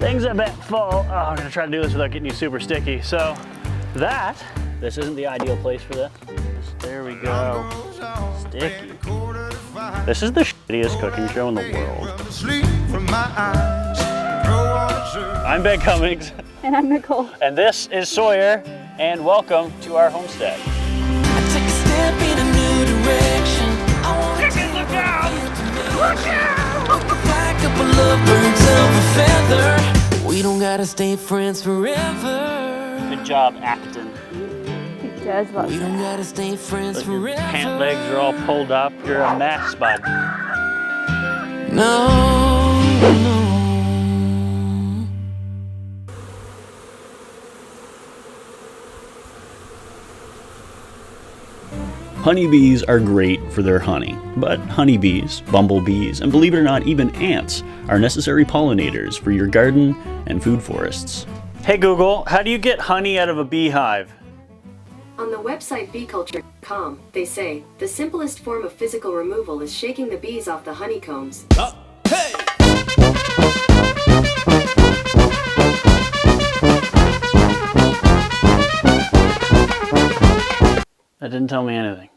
thing's a bit full. Oh, I'm gonna try to do this without getting you super sticky. So this isn't the ideal place for this. There we go. Sticky. This is the shittiest cooking show in the world. I'm Ben Cummings. And I'm Nicole. And this is Sawyer, and welcome to our homestead. I take a step in a new direction. I want to Look out! Look out! fly a couple of birds of a feather. We don't gotta stay friends forever. Good job acting. He does love We that. don't gotta stay friends Look, your forever. pant legs are all pulled up. You're a mess, bud. No. Honeybees are great for their honey, but honeybees, bumblebees, and believe it or not, even ants are necessary pollinators for your garden and food forests. Hey Google, how do you get honey out of a beehive? On the website beeculture.com, they say, the simplest form of physical removal is shaking the bees off the honeycombs. That didn't tell me anything.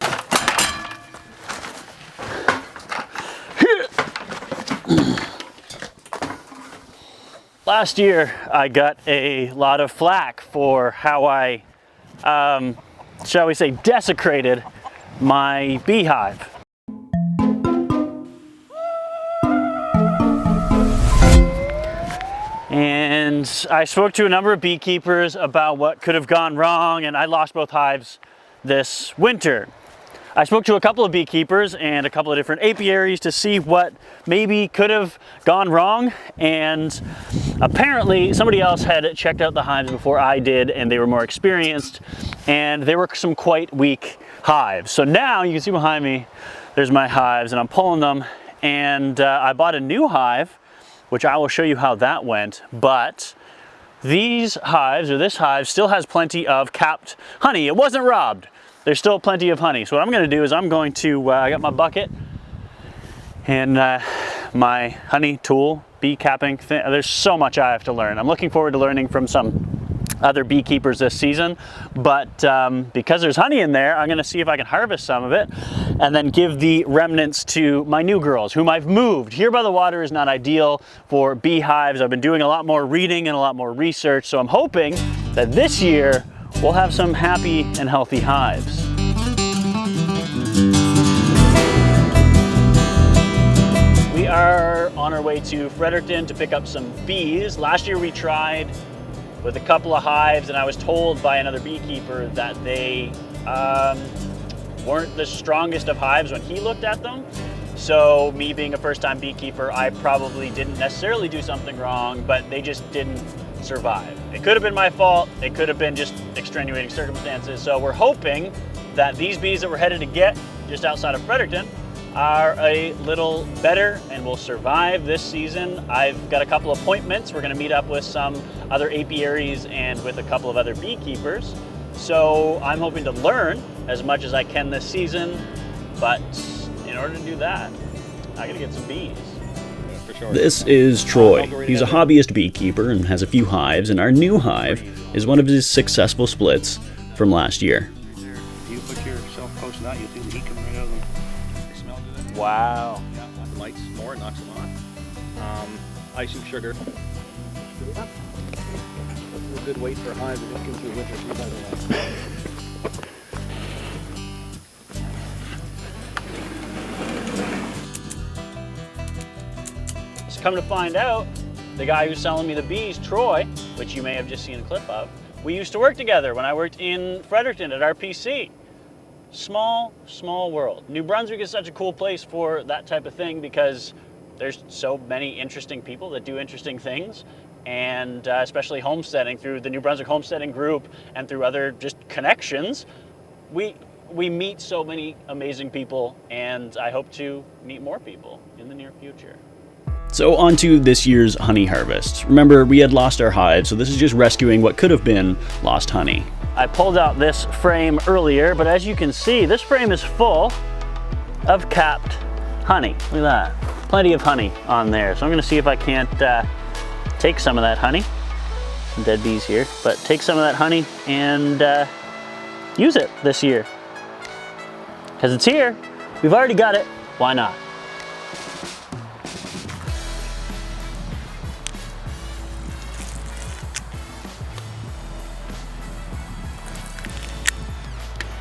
Last year, I got a lot of flack for how I, shall we say, desecrated my beehive. And I spoke to a number of beekeepers about what could have gone wrong, and I lost both hives this winter. I spoke to a couple of beekeepers and a couple of different apiaries to see what maybe could have gone wrong, and apparently somebody else had checked out the hives before I did, and they were more experienced, and there were some quite weak hives. So now you can see behind me, there's my hives, and I'm pulling them, and I bought a new hive, which I will show you how that went, but these hives, or this hive, still has plenty of capped honey. It wasn't robbed. There's still plenty of honey. So what I'm gonna do is I'm going to, I got my bucket and my honey tool, bee capping thing. There's so much I have to learn. I'm looking forward to learning from some other beekeepers this season, but because there's honey in there, I'm gonna see if I can harvest some of it and then give the remnants to my new girls, whom I've moved. Here by the water is not ideal for beehives. I've been doing a lot more reading and a lot more research, so I'm hoping that this year we'll have some happy and healthy hives. We are on our way to Fredericton to pick up some bees. Last year we tried with a couple of hives, and I was told by another beekeeper that they weren't the strongest of hives when he looked at them. So me being a first-time beekeeper, I probably didn't necessarily do something wrong, but they just didn't survive. It could have been my fault. It could have been just extenuating circumstances. So we're hoping that these bees that we're headed to get just outside of Fredericton are a little better and will survive this season. I've got a couple appointments. We're gonna meet up with some other apiaries and with a couple of other beekeepers. So I'm hoping to learn as much as I can this season, but in order to do that, I gotta get some bees. This is Troy. He's a hobbyist beekeeper and has a few hives, and our new hive is one of his successful splits from last year. You put yourself close to that, you feel the heat coming right out of them. They smell good. Wow. Yeah, the lights more, it knocks them on. Icing sugar. That's a good weight for a hive. We're looking through winter, see by the light. Come to find out, the guy who's selling me the bees, Troy, which you may have just seen a clip of, we used to work together when I worked in Fredericton at RPC. Small, small world. New Brunswick is such a cool place for that type of thing because there's so many interesting people that do interesting things, and especially homesteading through the New Brunswick Homesteading Group and through other just connections. We meet so many amazing people, and I hope to meet more people in the near future. So on to this year's honey harvest. Remember, we had lost our hive, so this is just rescuing what could have been lost honey. I pulled out this frame earlier, but as you can see, this frame is full of capped honey. Look at that. Plenty of honey on there. So I'm gonna see if I can't take some of that honey. Some dead bees here, but take some of that honey and use it this year. Because it's here, we've already got it, why not?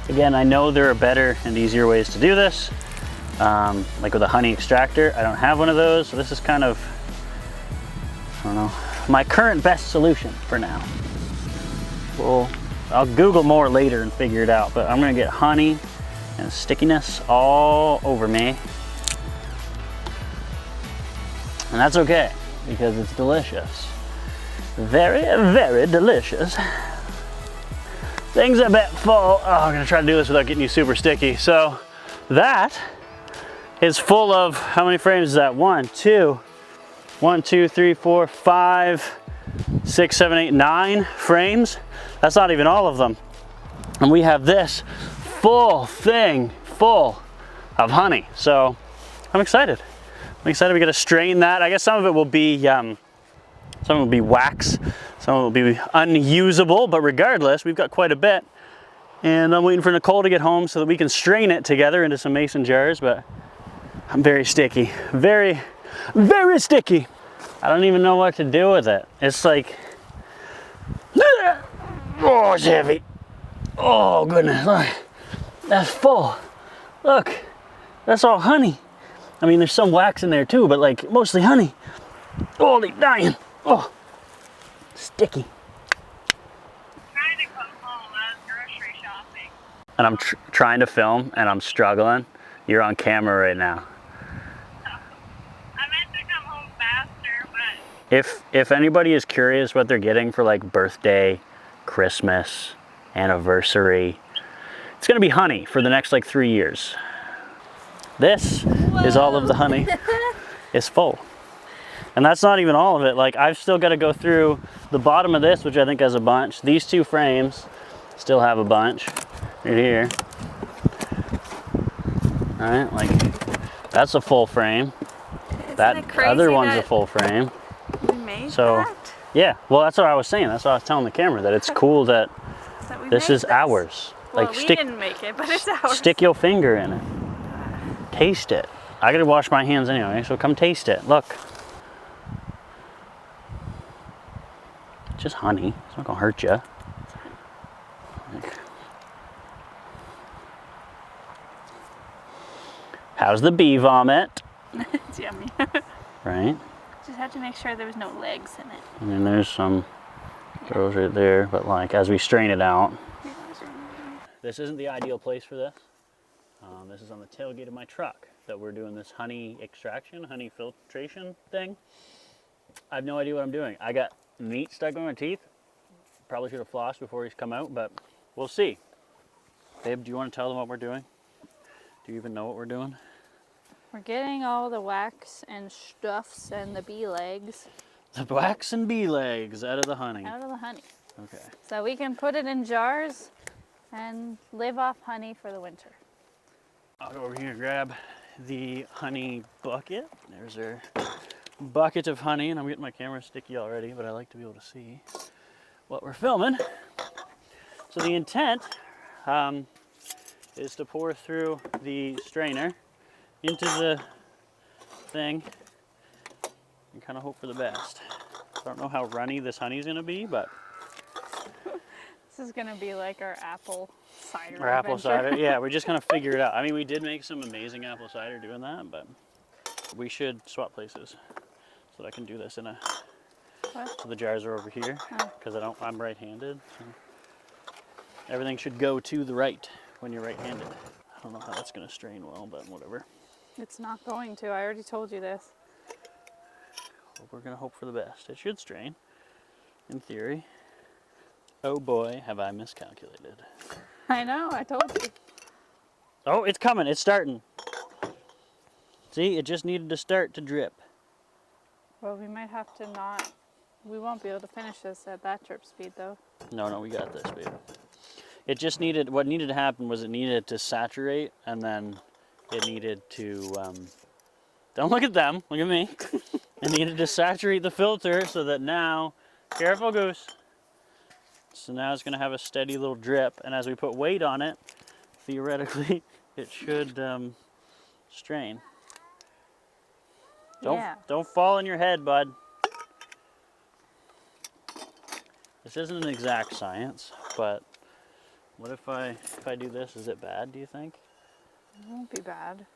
Again, I know there are better and easier ways to do this, like with a honey extractor. I don't have one of those, so this is kind of, I don't know, my current best solution for now. Well, I'll Google more later and figure it out, but I'm gonna get honey and stickiness all over me. And that's okay, because it's delicious. Very, very delicious. Things a bit full. Oh, I'm gonna try to do this without getting you super sticky. So that is full of, how many frames is that? 1, 2, 3, 4, 5, 6, 7, 8, 9 frames. That's not even all of them. And we have this full thing full of honey. So I'm excited. I'm excited we get to strain that. I guess some of it will be wax, some will be unusable, but regardless, we've got quite a bit. And I'm waiting for Nicole to get home so that we can strain it together into some mason jars, but I'm very sticky. Very, very sticky. I don't even know what to do with it. It's like, oh, it's heavy. Oh, goodness, look, that's full. Look, that's all honey. I mean, there's some wax in there too, but like mostly honey. Holy dying. Oh, sticky. Trying to come home. I was grocery shopping. And I'm trying to film and I'm struggling. You're on camera right now. I meant to come home faster, but If anybody is curious what they're getting for like birthday, Christmas, anniversary, it's gonna be honey for the next like 3 years. This is all of the honey. It's full. And that's not even all of it. Like, I've still got to go through the bottom of this, which I think has a bunch. These 2 frames still have a bunch right here. All right, like that's a full frame. That other one's a full frame. we made So, that. yeah, well, that's what I was saying. That's what I was telling the camera, that it's cool that That we this made is ours. Well, Like, we didn't make it, but it's ours. stick your finger in it. Taste it. I gotta wash my hands anyway, so come taste it. Look. Just honey. It's not gonna hurt you. How's the bee vomit? It's yummy. Right? Just had to make sure there was no legs in it. And then there's some girls right there, but like as we strain it out. This isn't the ideal place for this. This is on the tailgate of my truck that we're doing this honey extraction, honey filtration thing. I have no idea what I'm doing. I got meat stuck in my teeth. Probably should have flossed before he's come out, but we'll see. Babe, do you want to tell them what we're doing? Do you even know what we're doing? We're getting all the wax and stuffs and the bee legs The wax and bee legs out of the honey. out of the honey. Okay. So we can put it in jars and live off honey for the winter. I'll go over here and grab the honey bucket. There's our bucket of honey, and I'm getting my camera sticky already, but I like to be able to see what we're filming. So the intent is to pour through the strainer into the thing and kind of hope for the best. I don't know how runny this honey is going to be, but This is gonna be like our apple cider. our apple adventure. cider, yeah, we're just going to figure it out. I mean, we did make some amazing apple cider doing that, but we should swap places so that I can do this in a. What? So the jars are over here Oh. because I'm right-handed. So everything should go to the right when you're right-handed. I don't know how that's going to strain well, but whatever. It's not going to. I already told you this. Well, we're going to hope for the best. It should strain, in theory. Oh boy, have I miscalculated. I know. I told you. Oh, it's coming. It's starting. See, it just needed to start to drip. Well, we might have to not. We won't be able to finish this at that drip speed, though. No, we got this, babe. It just needed, what needed to happen was it needed to saturate, and then it needed to Don't look at them, look at me. I needed to saturate the filter so that now, careful goose. So now it's gonna have a steady little drip, and as we put weight on it, theoretically, it should strain. Don't fall on your head, bud. This isn't an exact science, but what if I do this? Is it bad, do you think? It won't be bad.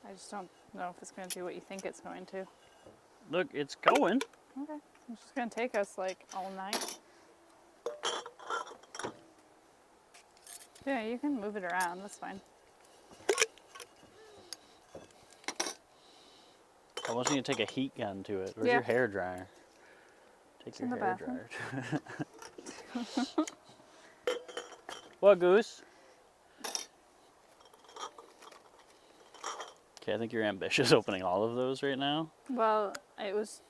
I just don't know if it's going to do what you think it's going to. Look, it's going. Okay. It's just going to take us like all night. Yeah, you can move it around. That's fine. I almost need to take a heat gun to it. Where's Yeah. your hair dryer? Take your in the hair bathroom. dryer. What, Goose? Okay, I think you're ambitious opening all of those right now. Well, I was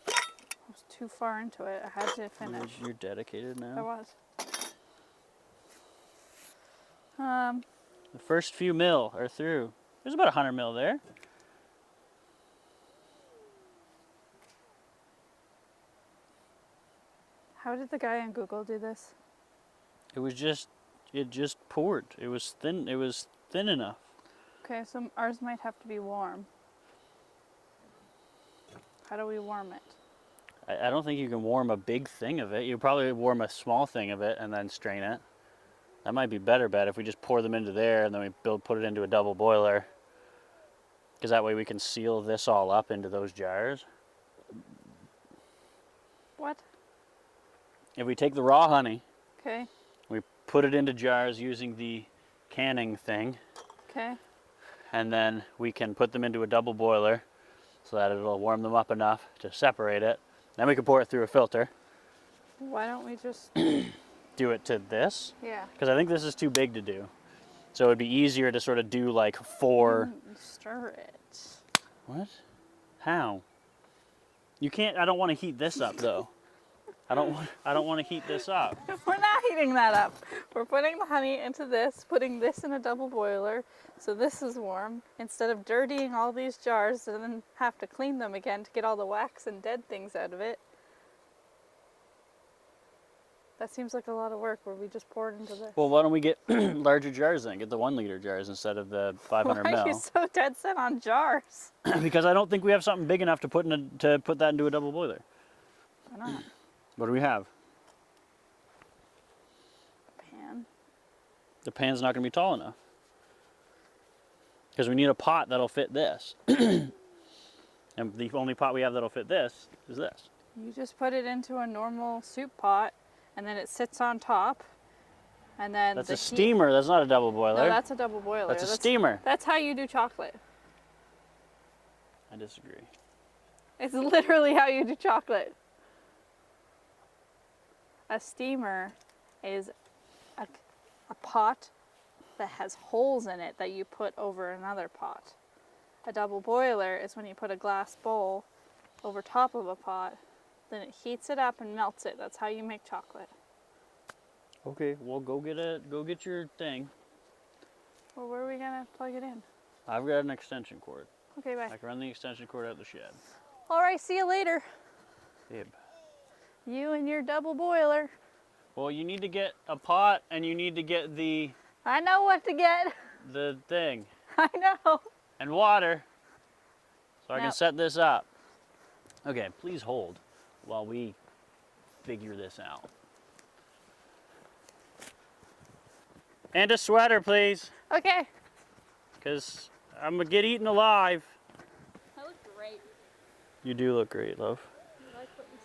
too far into it. I had to finish. You're dedicated I now. was. The first few mil are through. There's about 100 mil there. How did the guy on Google do this? It just poured. It was thin enough. Okay, so ours might have to be warm. How do we warm it? I don't think you can warm a big thing of it. You probably warm a small thing of it and then strain it. That might be better bet if we just pour them into there and then we put it into a double boiler. Because that way we can seal this all up into those jars. What? If we take the raw honey, Okay, we put it into jars using the canning thing, okay. and then we can put them into a double boiler so that it'll warm them up enough to separate it. Then we can pour it through a filter. Why don't we just... Do it to this, Yeah. because I think this is too big to do. So it'd be easier to sort of do like 4. Stir it. What? How? You can't. I don't want to heat this up though. I don't want to heat this up. We're not heating that up. We're putting the honey into this, putting this in a double boiler, so this is warm, instead of dirtying all these jars and then have to clean them again to get all the wax and dead things out of it. That seems like a lot of work where we just pour it into this. Well, why don't we get larger jars then? Get the 1 liter jars instead of the 500 Why are you mil. so dead set on jars? Because I don't think we have something big enough to put that into a double boiler. Why not? What do we have? Pan. The pan's not going to be tall enough. Because we need a pot that'll fit this. And the only pot we have that'll fit this is this. You just put it into a normal soup pot, and then it sits on top, and then That's the a steamer. That's not a double boiler. No, that's a double boiler. That's a steamer. That's how you do chocolate. I disagree. It's literally how you do chocolate. A steamer is a pot that has holes in it that you put over another pot. A double boiler is when you put a glass bowl over top of a pot, then it heats it up and melts it. That's how you make chocolate. Okay, well go get your thing. Well, where are we gonna plug it in? I've got an extension cord. Okay, bye. I can run the extension cord out the shed. All right, see you later. Babe. You and your double boiler. Well, you need to get a pot and you need to get the I know what to get. thing I know. and water so I can Now- set this up. Okay, please hold while we figure this out. And a sweater, please, Okay. because I'm gonna get eaten alive. That looks great. You do look great, love.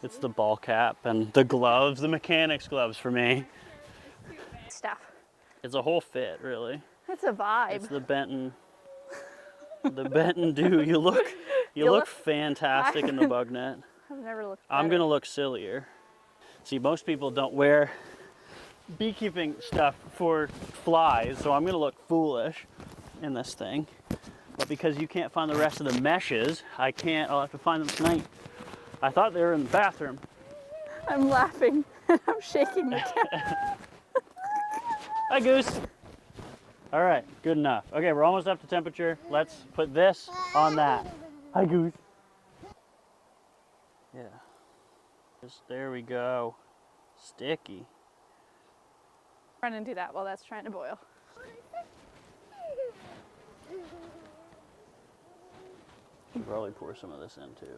It's the ball cap and the gloves, the mechanics gloves for me. Stuff. It's a whole fit, really. It's a vibe. It's the Benton. The Benton do. You look look- fantastic in the bug net. I've never looked I'm better. gonna look sillier. See, most people don't wear beekeeping stuff for flies, so I'm gonna look foolish in this thing. But because you can't find the rest of the meshes, I can't. I'll have to find them tonight. I thought they were in the bathroom. I'm laughing and I'm shaking the cat. Hi, Goose. All right, good enough. Okay, we're almost up to temperature. Let's put this on that. Hi, Goose. Yeah. Just, there we go. Sticky. Run and do that while that's trying to boil. Should probably pour some of this in too.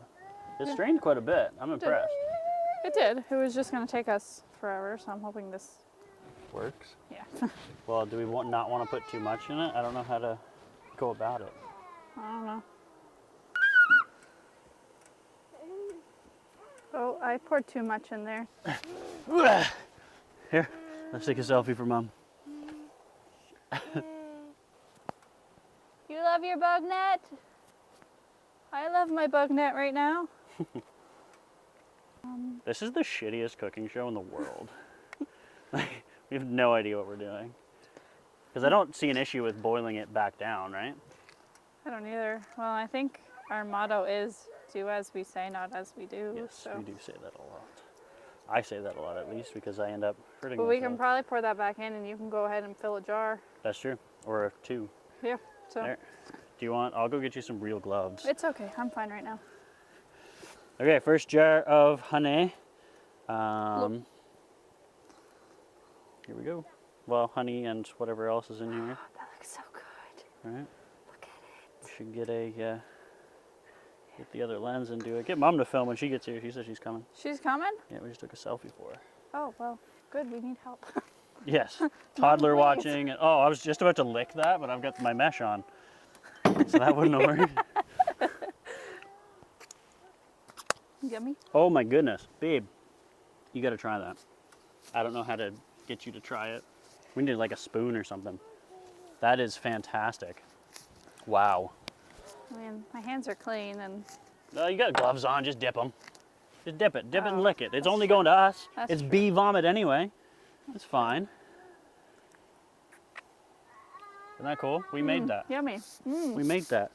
It strained quite a bit. I'm impressed. It did. It was just going to take us forever, so I'm hoping this Works. Yeah. Well, do we not want to put too much in it? I don't know how to go about it. I don't know. Oh, I poured too much in there. Here, let's take a selfie for Mom. You love your bug net? I love my bug net right now. This is the shittiest cooking show in the world. Like, we have no idea what we're doing. Because I don't see an issue with boiling it back down, right? I don't either. Well, I think our motto is do as we say, not as we do. Yes, so. we do say that a lot. I say that a lot at least because I end up hurting But myself. we can probably pour that back in and you can go ahead and fill a jar. That's true. Or two. Yeah, so There. Do you want, I'll go get you some real gloves. it's okay. I'm fine right now. Okay, first jar of honey. Here we go. Well, honey and whatever else is in here. That looks so good. Right? Look at it. We should get a get the other lens and do it. Get Mom to film when she gets here. She says she's coming. She's coming? Yeah, we just took a selfie for her. Oh, well, good. We need help. Yes. Toddler please. watching. Oh, I was just about to lick that, but I've got my mesh on. So that wouldn't have worked. Yummy. Oh my goodness. Babe, you got to try that. I don't know how to get you to try it. We need like a spoon or something. That is fantastic. Wow. I mean, my hands are clean and You got gloves on, just dip them. Just dip it and Oh, lick it. It's only going to us. That's It's true. bee vomit anyway. It's fine. Isn't that cool? We made that. yummy. We made that.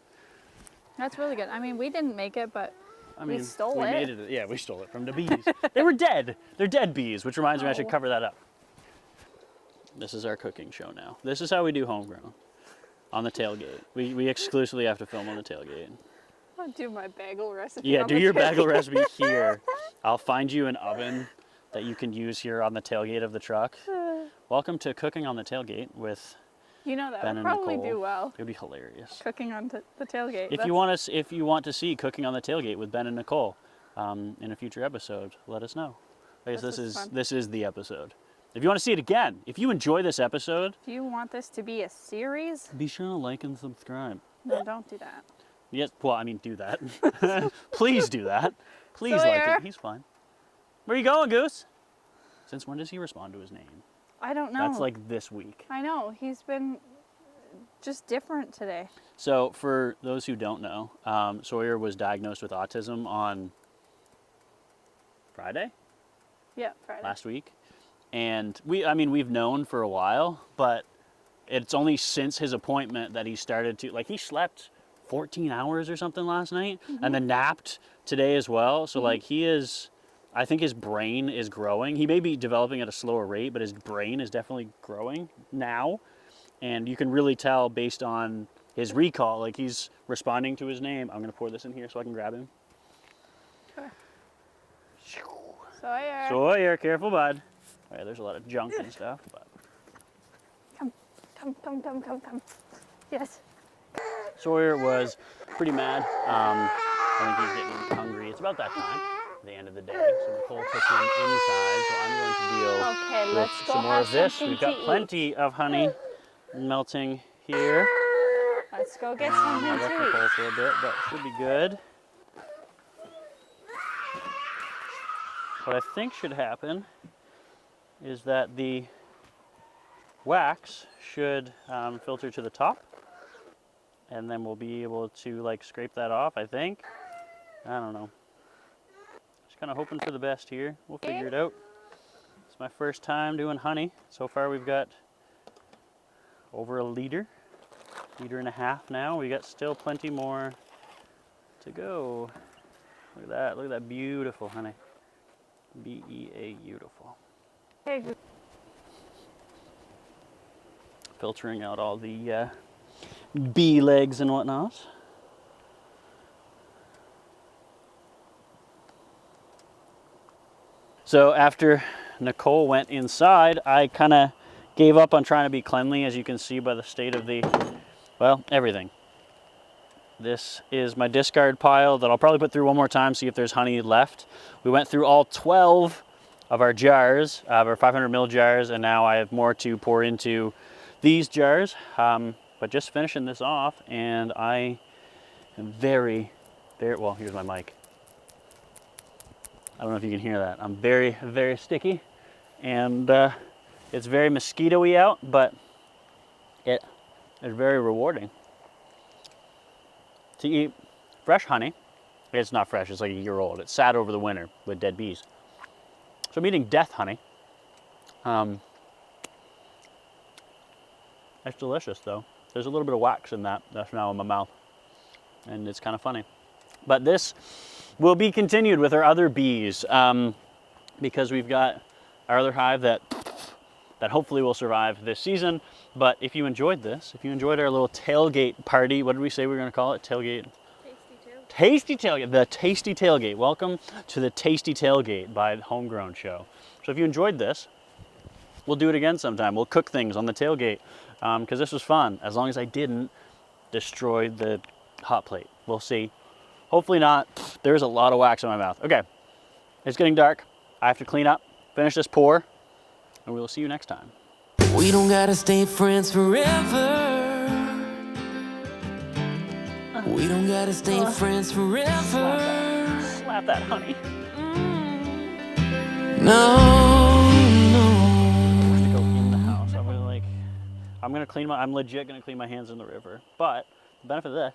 That's really good. I mean, we didn't make it, but I mean, stole we it. made it. Yeah, we stole it from the bees. They were dead. They're dead bees, which reminds me I should Oh. cover that up. This is our cooking show now. This is how we do Homegrown. On the tailgate. We exclusively have to film on the tailgate. I'll do my bagel recipe. Yeah, on do the your tailgate. bagel recipe here. I'll find you an oven that you can use here on the tailgate of the truck. Welcome to Cooking on the Tailgate with You know that Ben would and probably Nicole. do well. It would be hilarious. Cooking on the tailgate. If you want to see Cooking on the Tailgate with Ben and Nicole in a future episode, let us know. I guess This is fun. this is the episode. If you want to see it again, if you enjoy this episode, Do you want this to be a series? be sure to like and subscribe. No, don't do that. Yes, well, I mean, do that. Please do that. Please like Sawyer. it. He's fine. Where you going, Goose? Since when does he respond to his name? I don't know. That's like this week. I know. He's been just different today. So, for those who don't know, Sawyer was diagnosed with autism on Friday Yeah, Friday. last week. And we've known for a while, but it's only since his appointment that he started to, like, he slept 14 hours or something last night and then napped today as well. So, like, I think his brain is growing. He may be developing at a slower rate, but his brain is definitely growing now. And you can really tell based on his recall, like, he's responding to his name. I'm going to pour this in here so I can grab him. Sawyer. Sawyer, careful, bud. All right, there's a lot of junk and stuff, but Come. Yes. Sawyer was pretty mad. I think he's getting hungry. It's about that time, at the end of the day. So Nicole took him inside, so I'm going to deal Okay, with let's go some more have of this. something We've got to eat. plenty of honey melting here. Let's go get I something left to Nicole eat. for a bit, but should be good. What I think should happen is that the wax should filter to the top, and then we'll be able to, like, scrape that off, I think. I don't know. Just kind of hoping for the best here. We'll figure it out. It's my first time doing honey. So far we've got over a liter and a half now. We got still plenty more to go. Look at that beautiful honey. B-E-A, beautiful. Hey, Filtering out all the bee legs and whatnot. So after Nicole went inside, I kind of gave up on trying to be cleanly, as you can see by the state of the, well, everything. This is my discard pile that I'll probably put through one more time, see if there's honey left. We went through all 12 of our jars, our 500 ml jars, and now I have more to pour into these jars. But just finishing this off, and I am very, well, here's my mic. I don't know if you can hear that. I'm very, very sticky, and it's very mosquito-y out, but it is very rewarding. To eat fresh honey, it's not fresh, it's like a year old. It sat over the winter with dead bees. So I'm eating death honey. It's delicious though. There's a little bit of wax in that. That's now in my mouth. And it's kind of funny. But this will be continued with our other bees because we've got our other hive that hopefully will survive this season. But if you enjoyed this, if you enjoyed our little tailgate party, what did we say we were going to call it? Tailgate? Tasty Tailgate. The Tasty Tailgate. Welcome to the Tasty Tailgate by Homegrown Show. So if you enjoyed this, we'll do it again sometime. We'll cook things on the tailgate because this was fun, as long as I didn't destroy the hot plate. We'll see. Hopefully not. There's a lot of wax in my mouth. Okay, it's getting dark. I have to clean up, finish this pour, and we will see you next time. We don't gotta stay friends forever. We don't gotta stay friends forever. Slap that honey. No, I'm gonna go in the house. I'm legit gonna clean my hands in the river. But the benefit of this,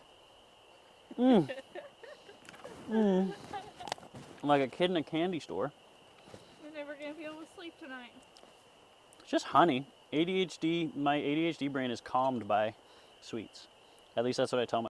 I'm like a kid in a candy store. You're never gonna be able to sleep tonight. It's just honey. ADHD, my ADHD brain is calmed by sweets. At least that's what I tell myself.